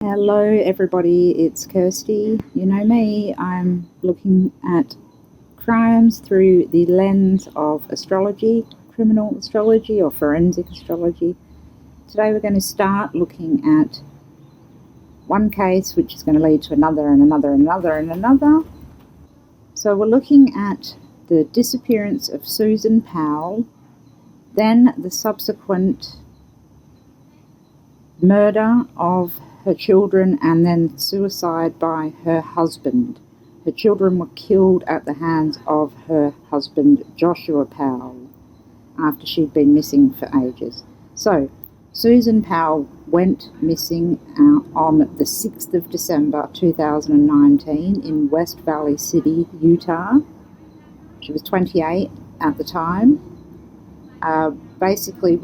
Hello everybody, it's Kirsty. You know me, I'm looking at crimes through the lens of astrology, criminal astrology or forensic astrology. Today we're going to start looking at one case which is going to lead to another and another and another and another. So we're looking at the disappearance of Susan Powell, then the subsequent murder of her children, and then suicide by her husband. Her children were killed at the hands of her husband, Joshua Powell, after she'd been missing for ages. So, Susan Powell went missing on the 6th of December 2019 in West Valley City, Utah. She was 28 at the time. Basically,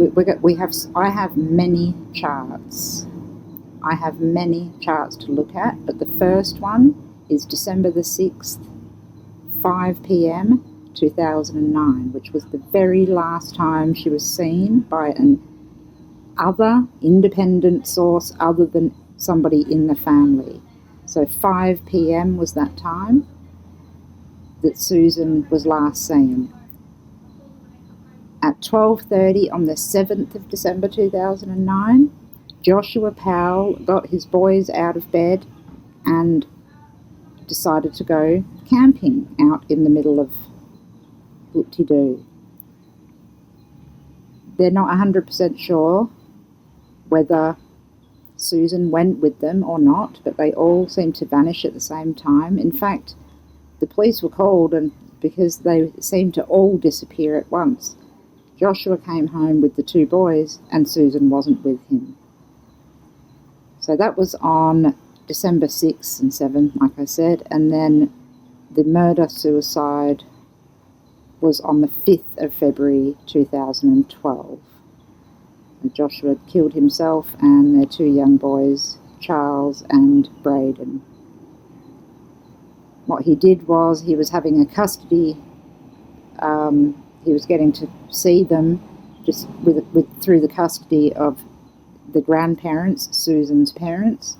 I have many charts. I have many charts to look at, but the first one is December the 6th, 5 p.m. 2009, which was the very last time she was seen by an other independent source other than somebody in the family. So 5 p.m. was that time that Susan was last seen. At 12:30 on the 7th of December 2009, Joshua Powell got his boys out of bed and decided to go camping out in the middle of whoop-de-doo. They're not 100% sure whether Susan went with them or not, but they all seemed to vanish at the same time. In fact, the police were called and because they seemed to all disappear at once. Joshua came home with the two boys and Susan wasn't with him. So that was on December 6th and 7th, like I said, and then the murder-suicide was on the 5th of February 2012. And Joshua had killed himself and their two young boys, Charles and Braden. What he did was he was having a custody, he was getting to see them just through the custody of the grandparents, Susan's parents.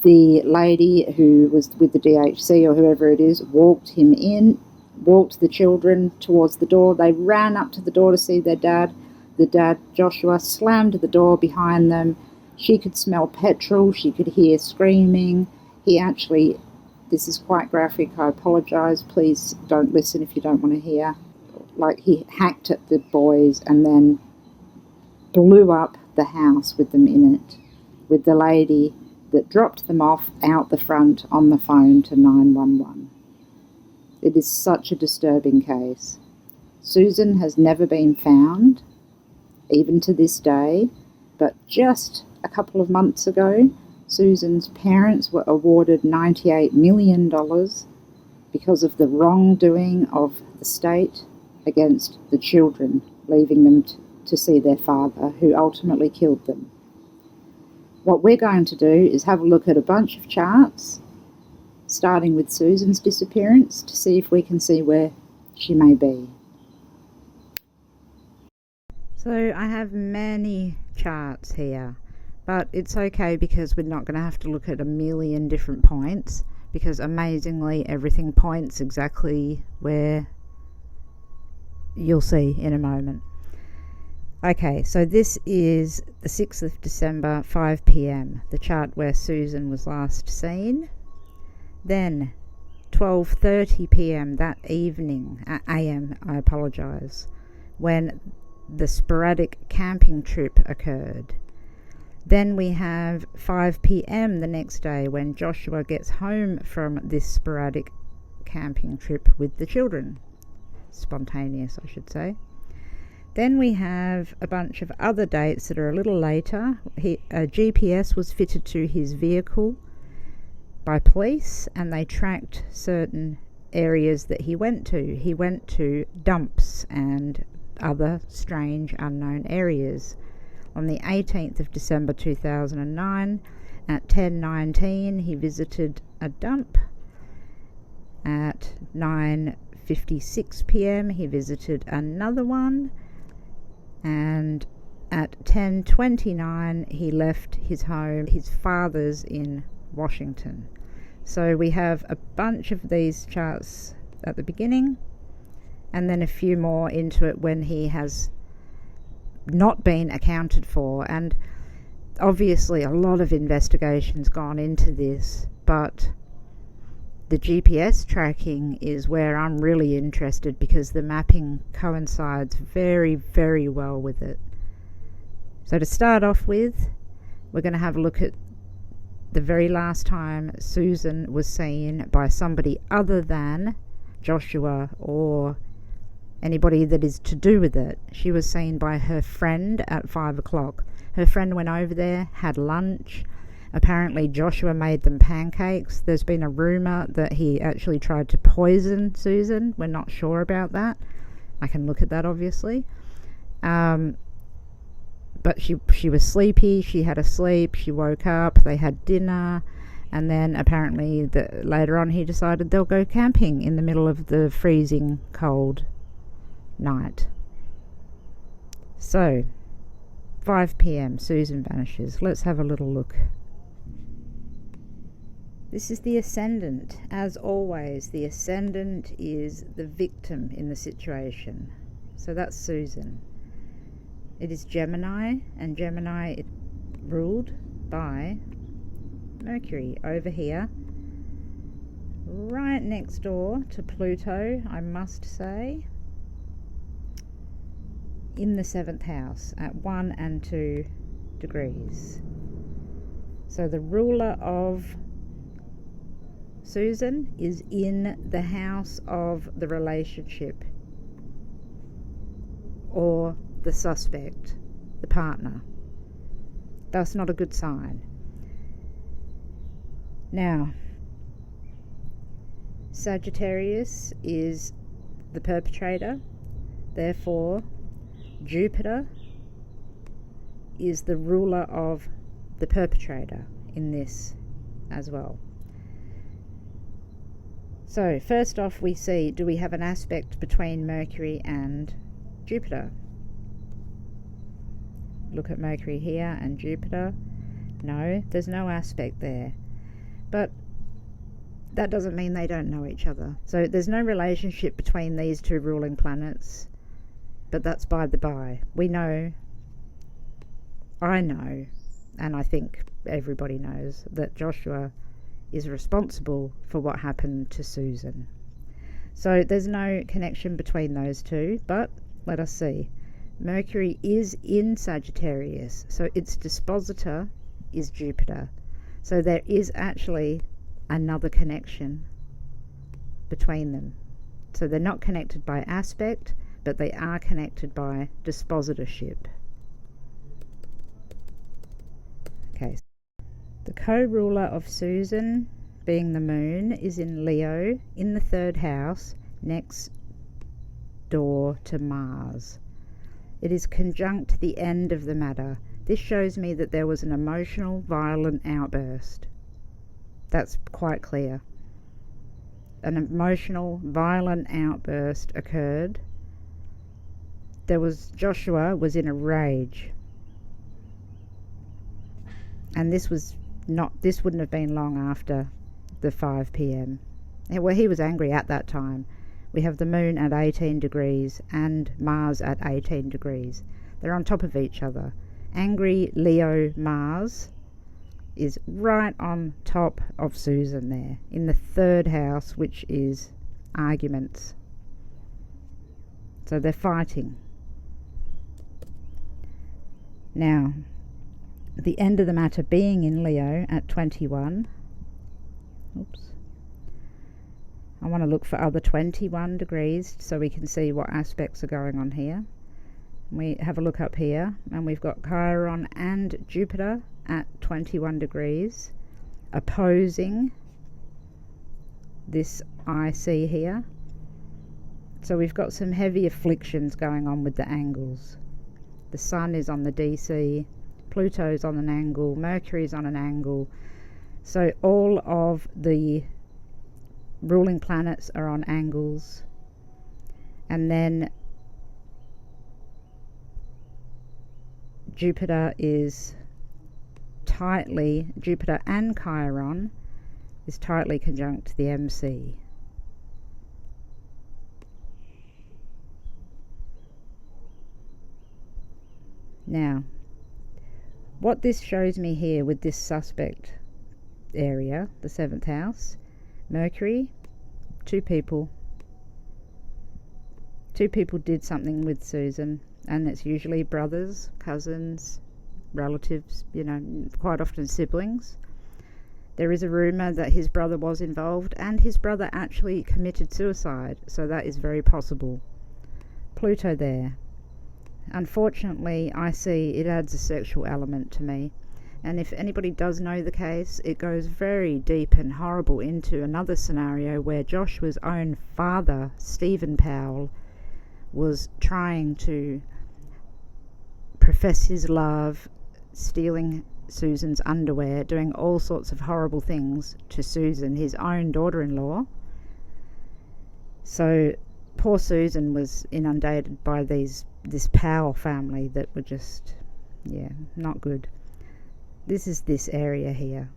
The lady who was with the DHC or whoever it is walked the children towards the door. They ran up to the door to see their dad. The dad, Joshua, slammed the door behind them. She could smell petrol. She could hear screaming. This is quite graphic, I apologise. Please don't listen if you don't want to hear. He hacked at the boys and then blew up the house with them in it, with the lady that dropped them off out the front on the phone to 911. It is such a disturbing case. Susan has never been found, even to this day, but just a couple of months ago, Susan's parents were awarded $98 million because of the wrongdoing of the state against the children, leaving them to see their father, who ultimately killed them. What we're going to do is have a look at a bunch of charts, starting with Susan's disappearance, to see if we can see where she may be. So I have many charts here, but it's okay because we're not going to have to look at a million different points, because amazingly everything points exactly where you'll see in a moment. Okay, so this is the 6th of December, 5 p.m, the chart where Susan was last seen. Then 12:30 p.m. that evening, a.m, I apologise, when the sporadic camping trip occurred. Then we have 5 p.m. the next day when Joshua gets home from this sporadic camping trip with the children. Spontaneous, I should say. Then we have a bunch of other dates that are a little later. A GPS was fitted to his vehicle by police and they tracked certain areas that he went to. He went to dumps and other strange unknown areas. On the 18th of December 2009 at 10:19 he visited a dump. At 9:56 p.m. he visited another one, and at 10:29 he left his home, his father's in Washington. So we have a bunch of these charts at the beginning, and then a few more into it when he has not been accounted for. And obviously a lot of investigation's gone into this, but the GPS tracking is where I'm really interested, because the mapping coincides very, very well with it. So to start off with, we're going to have a look at the very last time Susan was seen by somebody other than Joshua or anybody that is to do with it. She was seen by her friend at 5 o'clock. Her friend went over there, had lunch. Apparently Joshua made them pancakes. There's been a rumour that he actually tried to poison Susan. We're not sure about that. I can look at that, obviously. But she was sleepy. She had a sleep. She woke up. They had dinner. And then apparently later on he decided they'll go camping in the middle of the freezing cold night. So 5 p.m. Susan vanishes. Let's have a little look. This is the ascendant. As always, the ascendant is the victim in the situation. So that's Susan. It is Gemini, and Gemini is ruled by Mercury over here, right next door to Pluto, I must say, in the 7th house at 1 and 2 degrees. So the ruler of Susan is in the house of the relationship, or the suspect, the partner. That's not a good sign. Now, Sagittarius is the perpetrator, therefore Jupiter is the ruler of the perpetrator in this as well. So first off, we see, do we have an aspect between Mercury and Jupiter? Look at Mercury here and Jupiter. No, there's no aspect there. But that doesn't mean they don't know each other. So there's no relationship between these two ruling planets, but that's by the by. We know, I know, and I think everybody knows, that Joshua is responsible for what happened to Susan. So there's no connection between those two, but let us see. Mercury is in Sagittarius, so its dispositor is Jupiter. So there is actually another connection between them. So they're not connected by aspect, but they are connected by dispositorship. Okay. The co-ruler of Susan, being the moon, is in Leo in the 3rd house, next door to Mars. It is conjunct the end of the matter. This shows me that there was an emotional, violent outburst. That's quite clear. An emotional, violent outburst occurred. Joshua was in a rage. And this wouldn't have been long after the 5 p.m. Well, he was angry at that time. We have the moon at 18 degrees and Mars at 18 degrees. They're on top of each other. Angry Leo Mars is right on top of Susan there, in the 3rd house, which is arguments. So they're fighting. Now, the end of the matter being in Leo at 21. Oops. I want to look for other 21 degrees so we can see what aspects are going on here. We have a look up here, and we've got Chiron and Jupiter at 21 degrees opposing this IC here. So we've got some heavy afflictions going on with the angles. The Sun is on the DC, Pluto's on an angle, Mercury's on an angle. So all of the ruling planets are on angles. And then Jupiter and Chiron is tightly conjunct to the MC. Now, what this shows me here with this suspect area, the 7th house, Mercury, two people did something with Susan, and it's usually brothers, cousins, relatives, quite often siblings. There is a rumour that his brother was involved, and his brother actually committed suicide, so that is very possible. Pluto there. Unfortunately, I see it adds a sexual element to me, and if anybody does know the case, it goes very deep and horrible into another scenario where Joshua's own father, Steve Powell, was trying to profess his love, stealing Susan's underwear, doing all sorts of horrible things to Susan, his own daughter-in-law. So poor Susan was inundated by this Powell family that were just, not good. This is this area here.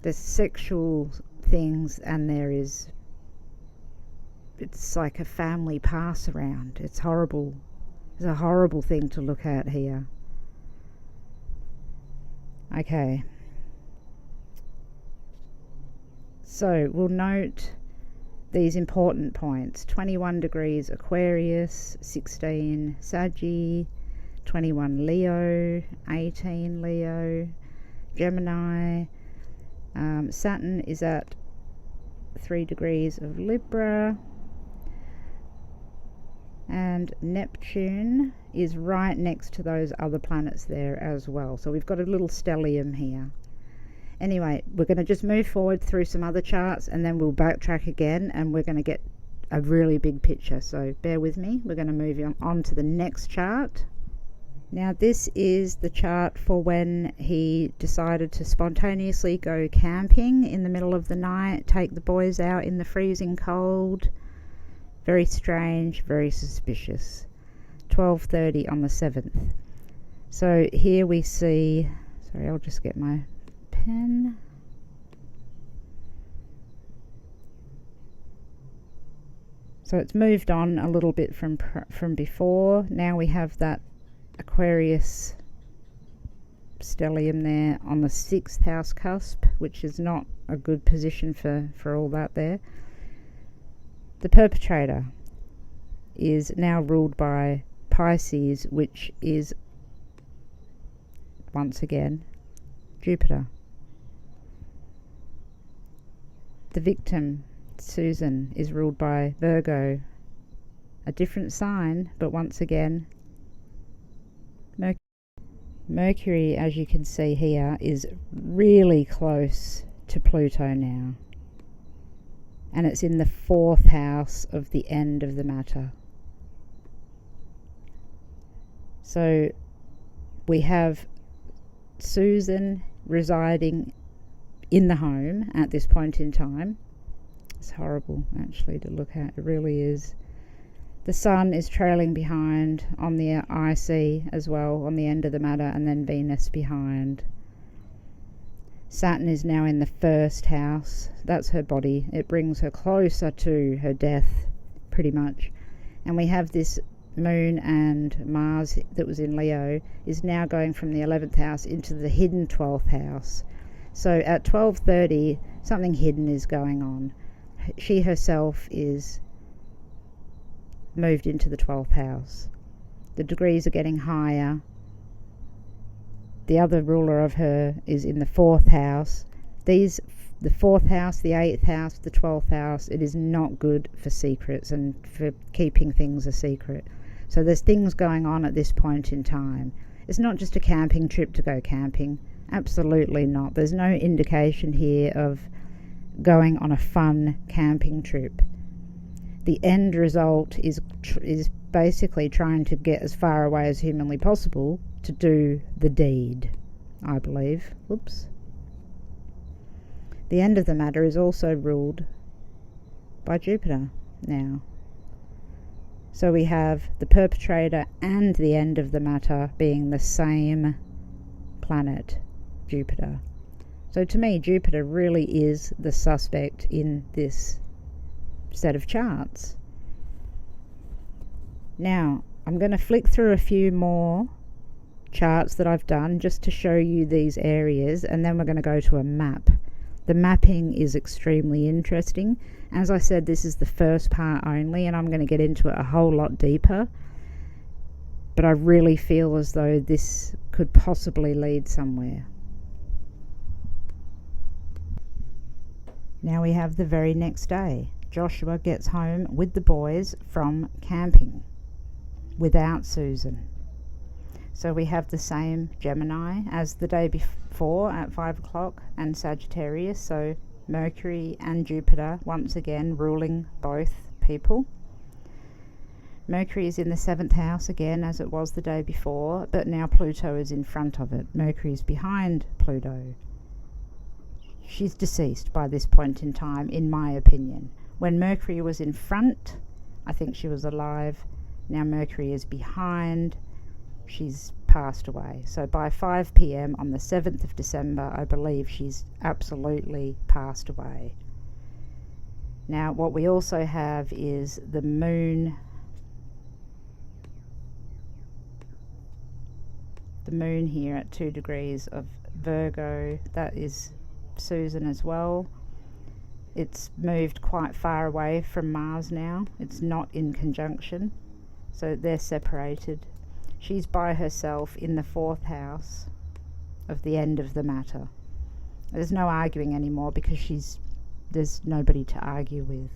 There's sexual things, and it's like a family pass around. It's horrible. It's a horrible thing to look at here. Okay. So we'll note these important points: 21 degrees Aquarius, 16 Saggy, 21 Leo, 18 Leo, Gemini. Saturn is at 3 degrees of Libra, and Neptune is right next to those other planets there as well. So we've got a little stellium here. Anyway, we're going to just move forward through some other charts, and then we'll backtrack again, and we're going to get a really big picture. So bear with me. We're going to move on to the next chart. Now this is the chart for when he decided to spontaneously go camping in the middle of the night, take the boys out in the freezing cold. Very strange, very suspicious. 12:30 on the 7th. So here we see, sorry, I'll just get my pen. So it's moved on a little bit from before. Now we have that Aquarius stellium there on the 6th house cusp, which is not a good position for all that there. The perpetrator is now ruled by Pisces, which is once again Jupiter. The victim, Susan, is ruled by Virgo, a different sign, but once again Mercury, as you can see here, is really close to Pluto now, and it's in the 4th house of the end of the matter. So we have Susan residing in the home at this point in time. It's horrible actually to look at, it really is. The sun is trailing behind on the IC as well, on the end of the matter, and then Venus behind. Saturn is now in the 1st house. That's her body. It brings her closer to her death, pretty much. And we have this Moon and Mars that was in Leo is now going from the 11th house into the hidden 12th house. So at 12:30, something hidden is going on. She herself is moved into the 12th house. The degrees are getting higher. The other ruler of her is in the 4th house. The 4th house, the 8th house, the 12th house, it is not good for secrets and for keeping things a secret. So there's things going on at this point in time. It's not just a camping trip to go camping. Absolutely not. There's no indication here of going on a fun camping trip. The end result is basically trying to get as far away as humanly possible to do the deed, I believe. Whoops. The end of the matter is also ruled by Jupiter now. So we have the perpetrator and the end of the matter being the same planet, Jupiter. So to me, Jupiter really is the suspect in this set of charts. Now, I'm going to flick through a few more charts that I've done just to show you these areas, and then we're going to go to a map. The mapping is extremely interesting. As I said, this is the first part only, and I'm going to get into it a whole lot deeper. But I really feel as though this could possibly lead somewhere. Now we have the very next day. Joshua gets home with the boys from camping without Susan. So we have the same Gemini as the day before at 5 o'clock and Sagittarius. So Mercury and Jupiter once again ruling both people. Mercury is in the 7th house again as it was the day before, but now Pluto is in front of it. Mercury is behind Pluto. She's deceased by this point in time, in my opinion. When Mercury was in front, I think she was alive. Now Mercury is behind. She's passed away. So by 5 p.m. on the 7th of December, I believe she's absolutely passed away. Now, what we also have is the moon. The moon here at 2 degrees of Virgo. That is Susan as well. It's moved quite far away from Mars now. It's not in conjunction. So they're separated. She's by herself in the 4th house of the end of the matter. There's no arguing anymore because there's nobody to argue with.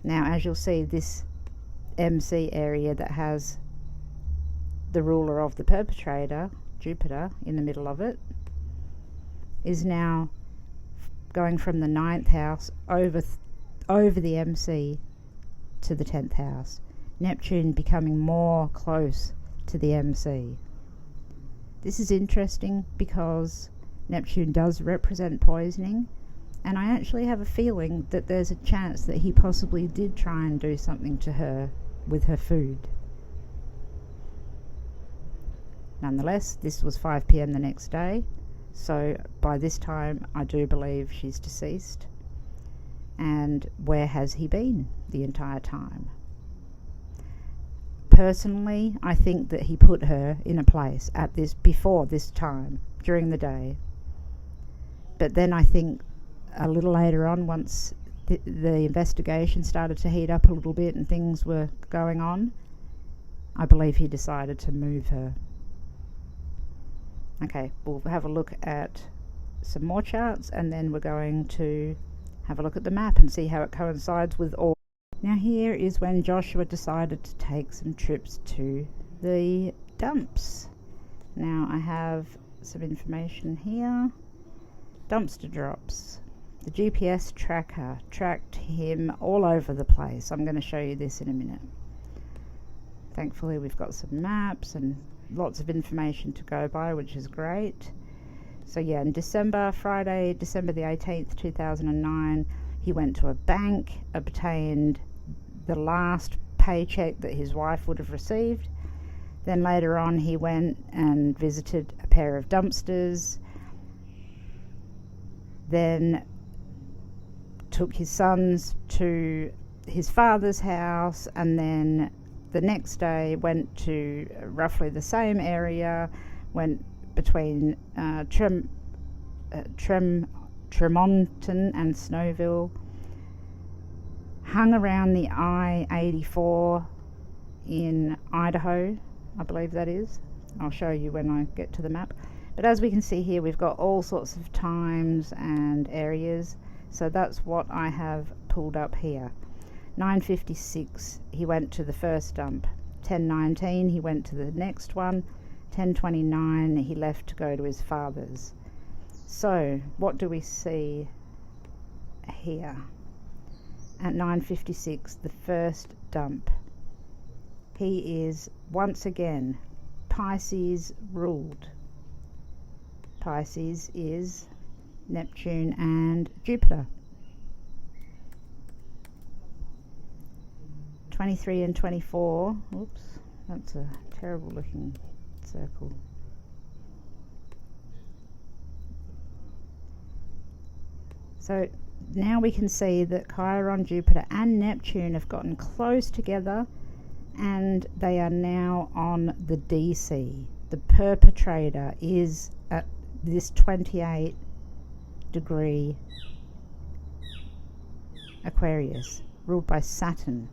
Now, as you'll see, this MC area that has the ruler of the perpetrator, Jupiter, in the middle of it, is now going from the 9th house over the MC to the 10th house. Neptune becoming more close to the MC. This is interesting because Neptune does represent poisoning, and I actually have a feeling that there's a chance that he possibly did try and do something to her with her food. Nonetheless, this was 5 p.m. the next day, so by this time I do believe she's deceased. And where has he been the entire time? Personally, I think that he put her in a place before this time, during the day. But then I think a little later on, once the investigation started to heat up a little bit and things were going on, I believe he decided to move her. Okay, we'll have a look at some more charts, and then we're going to have a look at the map and see how it coincides with all. Now here is when Joshua decided to take some trips to the dumps. Now I have some information here. Dumpster drops. The GPS tracker tracked him all over the place. I'm going to show you this in a minute. Thankfully we've got some maps and lots of information to go by, which is great. So yeah, in Friday, December the 18th, 2009, he went to a bank, obtained the last paycheck that his wife would have received. Then later on he went and visited a pair of dumpsters, then took his sons to his father's house, and then the next day went to roughly the same area, went between Tremonton and Snowville, hung around the I-84 in Idaho, I believe that is. I'll show you when I get to the map. But as we can see here, we've got all sorts of times and areas. So that's what I have pulled up here. 9:56, he went to the first dump. 10:19, he went to the next one. 10:29, he left to go to his father's. So what do we see here? At 9:56, the first dump. He is once again Pisces ruled. Pisces is Neptune and Jupiter. 23 and 24. Oops, that's a terrible looking circle. So now we can see that Chiron, Jupiter and Neptune have gotten close together, and they are now on the DC. The perpetrator is at this 28 degree Aquarius, ruled by Saturn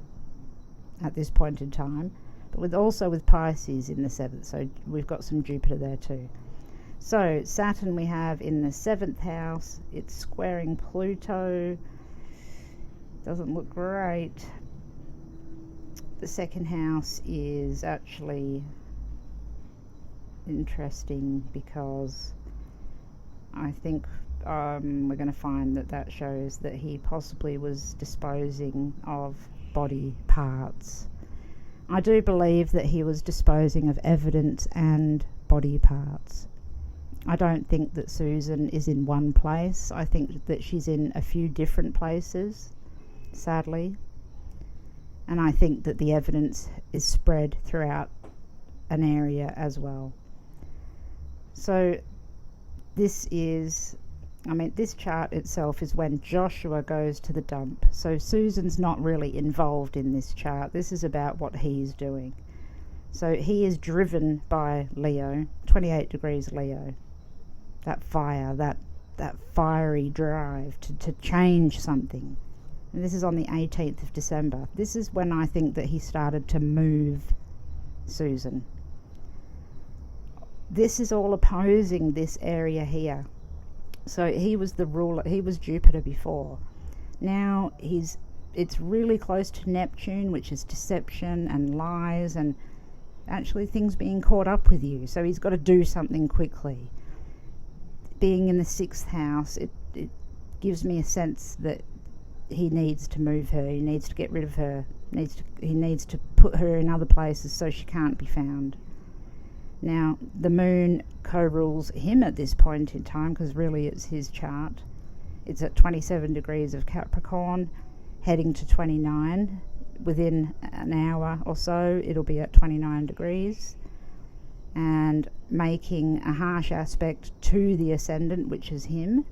at this point in time, but also with Pisces in the 7th, so we've got some Jupiter there too. So Saturn we have in the 7th house, it's squaring Pluto, doesn't look great. The 2nd house is actually interesting because I think we're going to find that shows that he possibly was disposing of body parts. I do believe that he was disposing of evidence and body parts. I don't think that Susan is in one place. I think that she's in a few different places, sadly. And I think that the evidence is spread throughout an area as well. So this is, this chart itself is when Joshua goes to the dump. So Susan's not really involved in this chart. This is about what he's doing. So he is driven by Leo, 28 degrees Leo. That fire, that fiery drive to change something. And this is on the 18th of December. This is when I think that he started to move Susan. This is all opposing this area here. So he was the ruler, he was Jupiter before. Now it's really close to Neptune, which is deception and lies and actually things being caught up with you. So he's got to do something quickly. Being in the 6th house, it gives me a sense that he needs to move her, he needs to get rid of her, he needs to put her in other places so she can't be found. Now, the moon co-rules him at this point in time, because really it's his chart. It's at 27 degrees of Capricorn, heading to 29. Within an hour or so, it'll be at 29 degrees. And making a harsh aspect to the ascendant, which is him.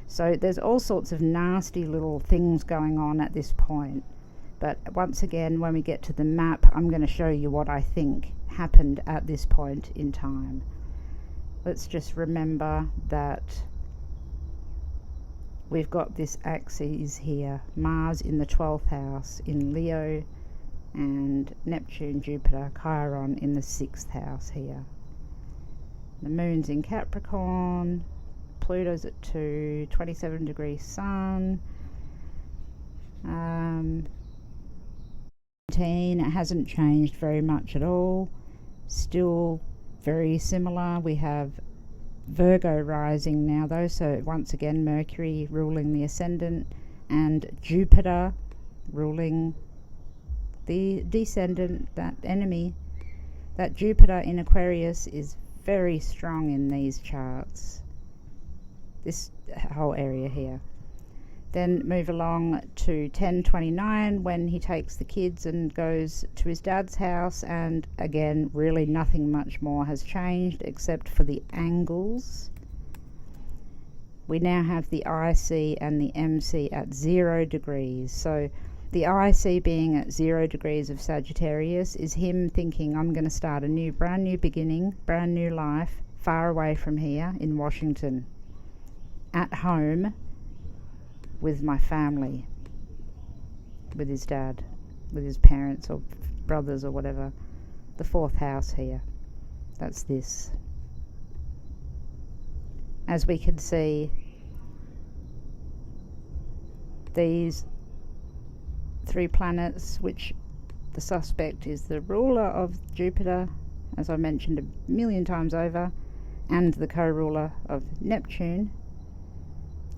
So there's all sorts of nasty little things going on at this point. But once again, when we get to the map, I'm going to show you what I think happened at this point in time. Let's just remember that we've got this axis here, Mars in the 12th house in Leo, and Neptune, Jupiter, Chiron in the 6th house here. The moon's in Capricorn, Pluto's at 2, 27 degrees Sun, 18, it hasn't changed very much at all, still very similar. We have Virgo rising now though, so once again Mercury ruling the ascendant and Jupiter ruling the descendant, that enemy. That Jupiter in Aquarius is very strong in these charts, this whole area here. Then move along to 1029 when he takes the kids and goes to his dad's house, and again really nothing much more has changed except for the angles. We now have the IC and the MC at 0 degrees. So the IC being at 0 degrees of Sagittarius is him thinking, I'm going to start a brand new beginning, brand new life, far away from here in Washington, at home with my family, with his dad, with his parents or brothers or whatever. The 4th house here, that's this. As we can see, these 3 planets, which the suspect is the ruler of Jupiter, as I mentioned a million times over, and the co-ruler of Neptune.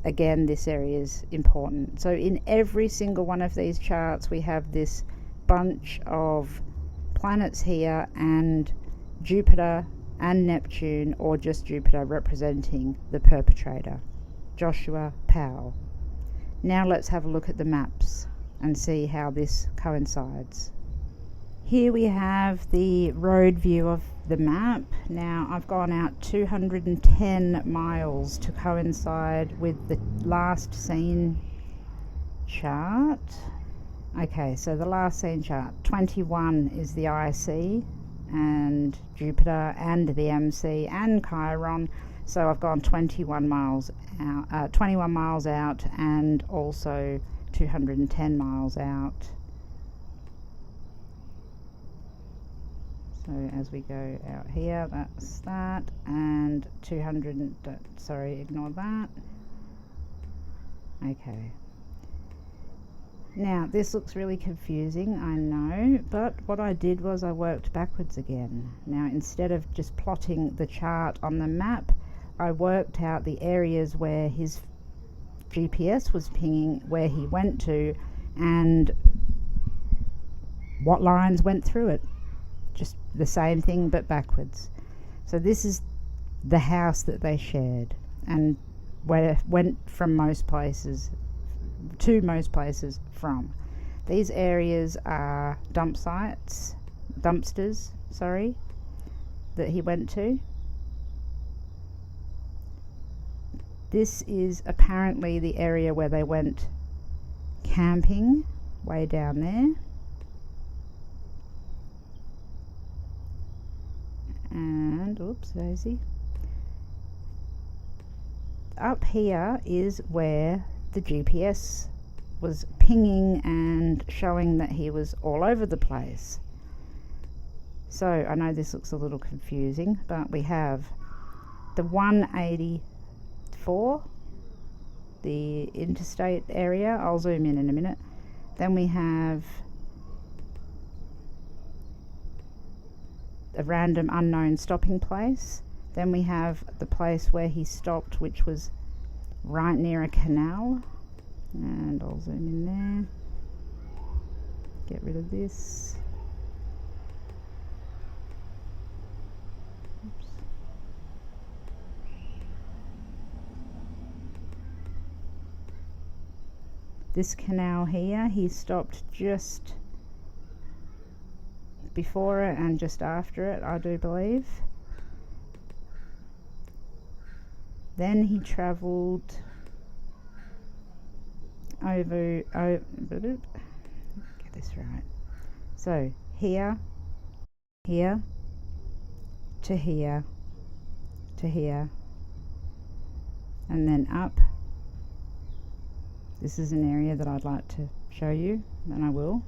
Again, this area is important. So in every single one of these charts we have this bunch of planets here, and Jupiter and Neptune, or just Jupiter, representing the perpetrator, Joshua Powell. Now let's have a look at the maps. and see how this coincides. Here we have the road view of the map. Now I've gone out 210 miles to coincide with the last seen chart. Okay, so the last seen chart, 21 is the IC and Jupiter and the MC and Chiron. So I've gone 21 miles out and also 210 miles out. So as we go out here, that's that, and 200, sorry, ignore that. Okay. Now, this looks really confusing, I know, but what I did was I worked backwards again. Now, instead of just plotting the chart on the map, I worked out the areas where his GPS was pinging, where he went to, and what lines went through it. Just the same thing, but backwards. So this is the house that they shared, and where went from most places to most places from. These areas are dumpsters, that he went to. This is apparently the area where they went camping, way down there. And, oops, daisy. Up here is where the GPS was pinging and showing that he was all over the place. So I know this looks a little confusing, but we have the 184, the interstate area. I'll zoom in a minute. Then we have a random unknown stopping place. Then we have the place where he stopped, which was right near a canal, and I'll zoom in there, get rid of this. Oops. This canal here, he stopped just before it and just after it, I do believe. Then he travelled over, get this right. So here, here, to here, to here, and then up. This is an area that I'd like to show you, and I will.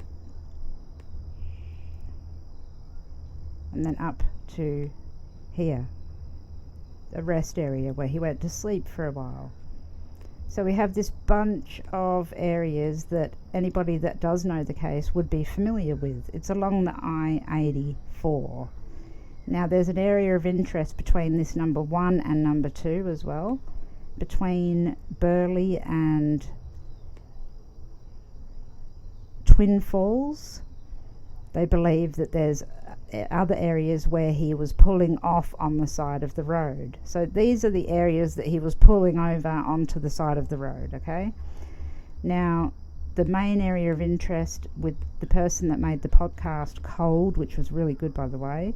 And then up to here, a rest area where he went to sleep for a while. So we have this bunch of areas that anybody that does know the case would be familiar with. It's along the I-84. Now there's an area of interest between this number 1 and number 2 as well, between Burleigh and Twin Falls. They believe that there's other areas where he was pulling off on the side of the road. So these are the areas that he was pulling over onto the side of the road, okay? Now, the main area of interest with the person that made the podcast, Cold, which was really good, by the way,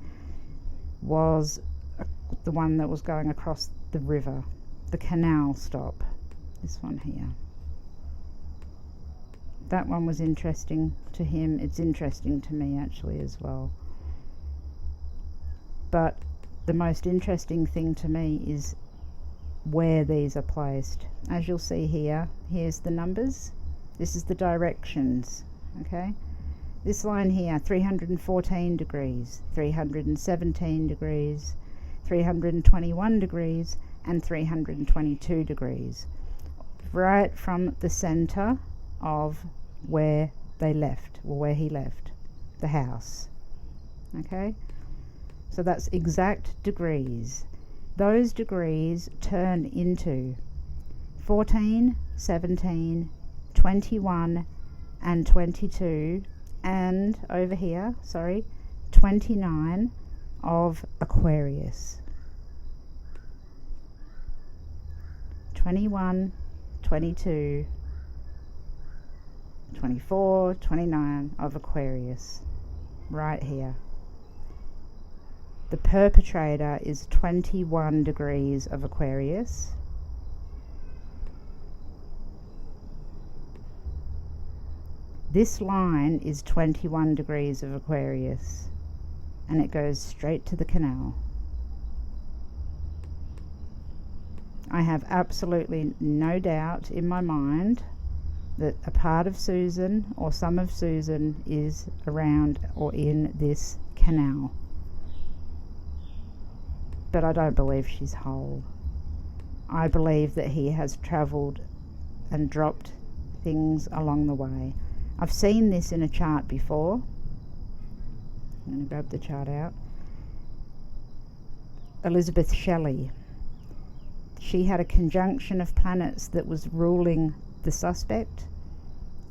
was the one that was going across the river, the canal stop, this one here. That one was interesting to him. It's interesting to me actually as well. But the most interesting thing to me is where these are placed. As you'll see here, here's the numbers. This is the directions, okay? This line here, 314 degrees, 317 degrees, 321 degrees, and 322 degrees. Right from the center of where they left, or where he left the house, okay? So that's exact degrees. Those degrees turn into 14, 17, 21, and 22, and over here, 29 of Aquarius. 21, 22, 24, 29 of Aquarius, right here. The perpetrator is 21 degrees of Aquarius. This line is 21 degrees of Aquarius, and it goes straight to the canal. I have absolutely no doubt in my mind that a part of Susan or some of Susan is around or in this canal. But I don't believe she's whole. I believe that he has travelled and dropped things along the way. I've seen this in a chart before. I'm going to grab the chart out. Elizabeth Shelley. She had a conjunction of planets that was ruling the suspect,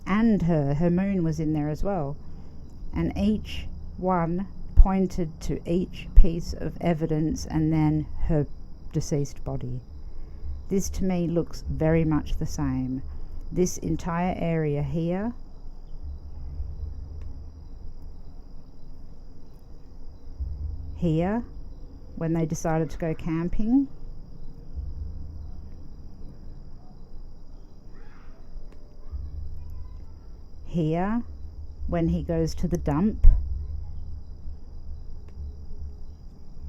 and her moon was in there as well. And each one pointed to each piece of evidence and then her deceased body. This to me looks very much the same. This entire area here, when they decided to go camping, here when he goes to the dump,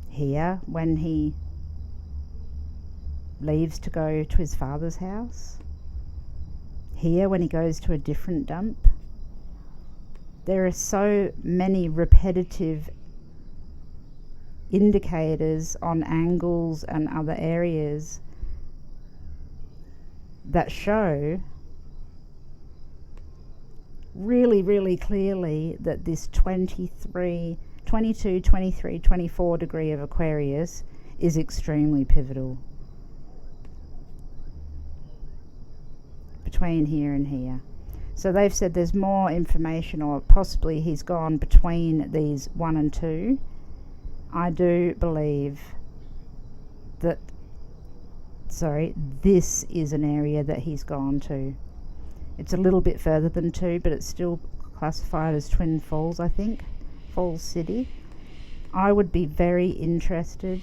here when he leaves to go to his father's house, here when he goes to a different dump. There are so many repetitive indicators on angles and other areas that show really, really clearly that this 22, 23, 24 degree of Aquarius is extremely pivotal between here and here. So they've said there's more information, or possibly he's gone between these 1 and 2. I do believe that, this is an area that he's gone to. It's a little bit further than 2, but it's still classified as Twin Falls, I think. Falls City. I would be very interested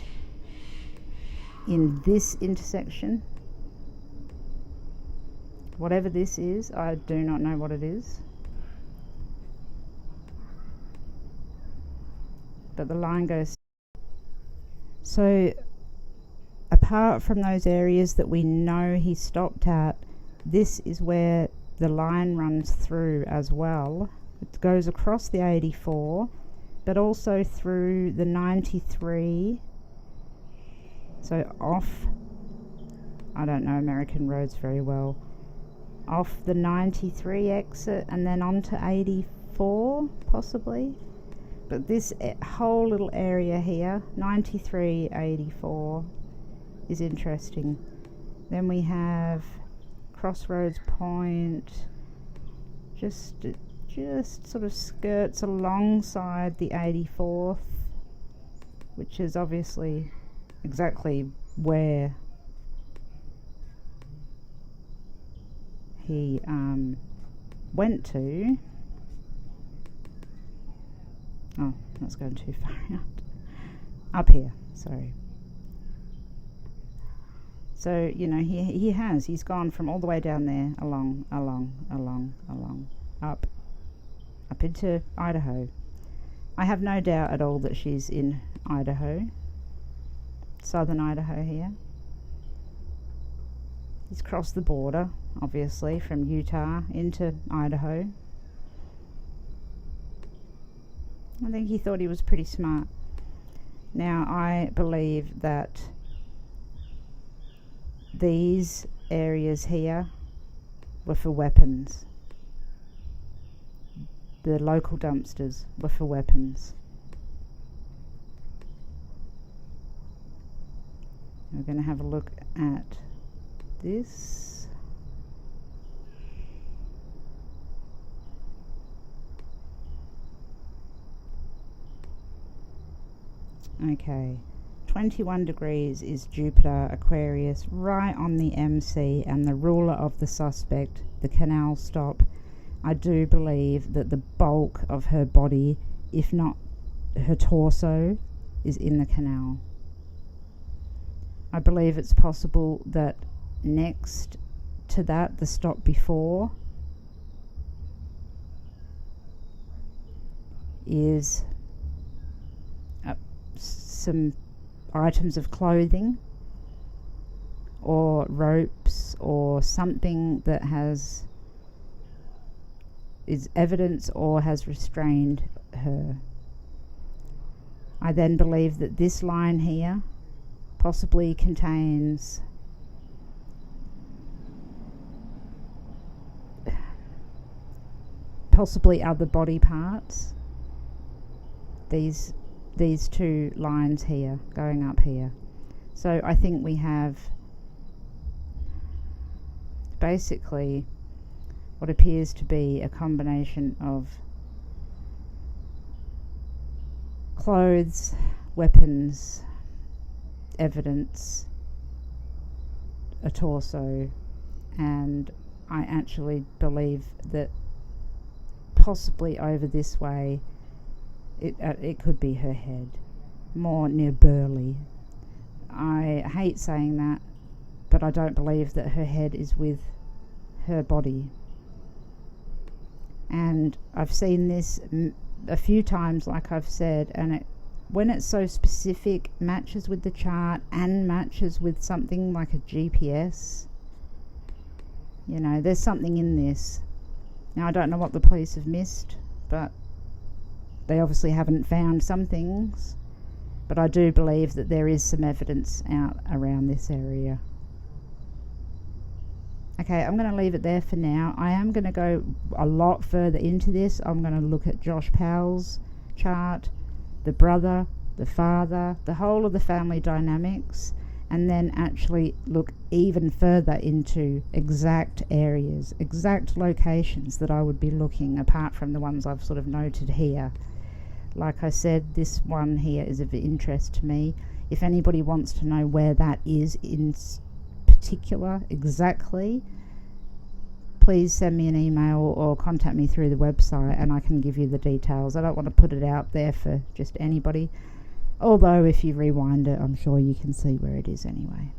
in this intersection. Whatever this is, I do not know what it is. But the line goes. So, apart from those areas that we know he stopped at, this is where the line runs through as well. It goes across the 84, but also through the 93. So off, I don't know American roads very well, off the 93 exit and then onto 84 possibly. But this whole little area here, 93, 84, is interesting. Then we have Crossroads Point, just sort of skirts alongside the 84th, which is obviously exactly where he went to. Oh, that's going too far out. Up here, sorry. So, you know, he's gone from all the way down there, along, up into Idaho. I have no doubt at all that she's in Idaho, southern Idaho here. He's crossed the border, obviously, from Utah into Idaho. I think he thought he was pretty smart. Now, I believe that these areas here were for weapons. The local dumpsters were for weapons. We're going to have a look at this. Okay, 21 degrees is Jupiter, Aquarius, right on the MC, and the ruler of the suspect, the canal stop, I do believe that the bulk of her body, if not her torso, is in the canal. I believe it's possible that next to that, the stop before, is some items of clothing or ropes or something that is evidence or has restrained her. I then believe that this line here possibly contains possibly other body parts. These two lines here going up here. So I think we have basically what appears to be a combination of clothes, weapons, evidence, a torso, and I actually believe that possibly over this way it could be her head, more near Burley. I hate saying that, but I don't believe that her head is with her body. And I've seen this a few times, like I've said, and when it's so specific, matches with the chart and matches with something like a GPS. You know, there's something in this. Now, I don't know what the police have missed, but they obviously haven't found some things. But I do believe that there is some evidence out around this area. Okay, I'm going to leave it there for now. I am going to go a lot further into this. I'm going to look at Josh Powell's chart, the brother, the father, the whole of the family dynamics, and then actually look even further into exact areas, exact locations that I would be looking, apart from the ones I've sort of noted here. Like I said, this one here is of interest to me. If anybody wants to know where that is in particular exactly, please send me an email or contact me through the website and I can give you the details. I don't want to put it out there for just anybody, although if you rewind it, I'm sure you can see where it is anyway.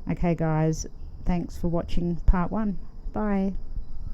Okay guys, thanks for watching part 1. Bye.